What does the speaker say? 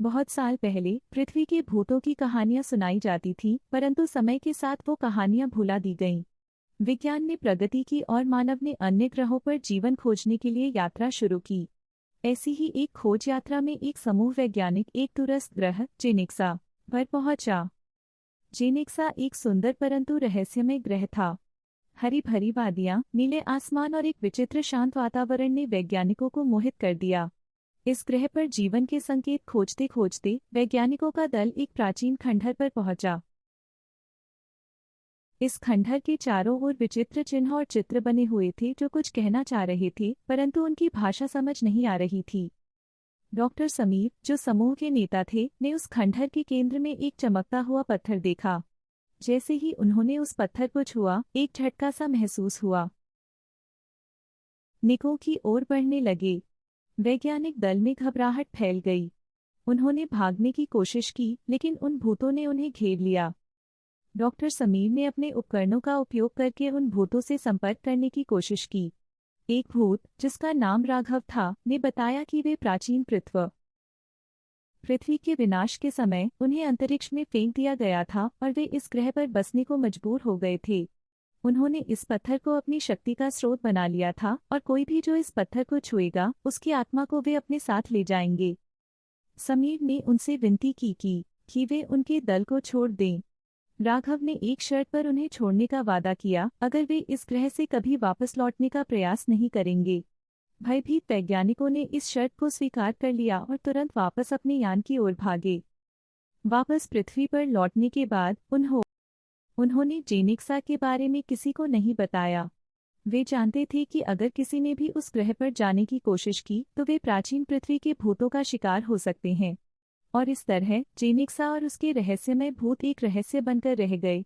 बहुत साल पहले पृथ्वी के भूतों की कहानियां सुनाई जाती थीं, परंतु समय के साथ वो कहानियां भुला दी गईं। विज्ञान ने प्रगति की और मानव ने अन्य ग्रहों पर जीवन खोजने के लिए यात्रा शुरू की। ऐसी ही एक खोज यात्रा में एक समूह वैज्ञानिक एक दूरस्थ ग्रह जेनिक्सा पर पहुंचा। जेनिक्सा एक सुंदर परंतु रहस्यमय ग्रह था। हरी भरी वादियां, नीले आसमान और एक विचित्र शांत वातावरण ने वैज्ञानिकों को मोहित कर दिया। इस ग्रह पर जीवन के संकेत खोजते खोजते वैज्ञानिकों का दल एक प्राचीन खंडहर पर पहुंचा। इस खंडहर के चारों ओर विचित्र चिन्ह और चित्र बने हुए थे जो कुछ कहना चाह रहे थे, परंतु उनकी भाषा समझ नहीं आ रही थी। डॉक्टर समीर, जो समूह के नेता थे, ने उस खंडहर के केंद्र में एक चमकता हुआ पत्थर देखा। जैसे ही उन्होंने उस पत्थर को छुआ, एक झटका सा महसूस हुआ। निको की ओर बढ़ने लगे। वैज्ञानिक दल में घबराहट फैल गई। उन्होंने भागने की कोशिश की, लेकिन उन भूतों ने उन्हें घेर लिया। डॉक्टर समीर ने अपने उपकरणों का उपयोग करके उन भूतों से संपर्क करने की कोशिश की। एक भूत, जिसका नाम राघव था, ने बताया कि वे प्राचीन पृथ्वी के विनाश के समय उन्हें अंतरिक्ष में फेंक दिया गया था और वे इस ग्रह पर बसने को मजबूर हो गए थे। उन्होंने इस पत्थर को अपनी शक्ति का स्रोत बना लिया था और कोई भी जो इस पत्थर को छुएगा, उसकी आत्मा को वे अपने साथ ले जाएंगे। समीर ने उनसे विनती की कि वे उनके दल को छोड़ दें। राघव ने एक शर्त पर उन्हें छोड़ने का वादा किया, अगर वे इस ग्रह से कभी वापस लौटने का प्रयास नहीं करेंगे। भयभीत वैज्ञानिकों ने इस शर्त को स्वीकार कर लिया और तुरंत वापस अपने यान की ओर भागे। वापस पृथ्वी पर लौटने के बाद उन्होंने जेनिक्सा के बारे में किसी को नहीं बताया। वे जानते थे कि अगर किसी ने भी उस ग्रह पर जाने की कोशिश की तो वे प्राचीन पृथ्वी के भूतों का शिकार हो सकते हैं। और इस तरह जेनिक्सा और उसके रहस्यमय भूत एक रहस्य बनकर रह गए।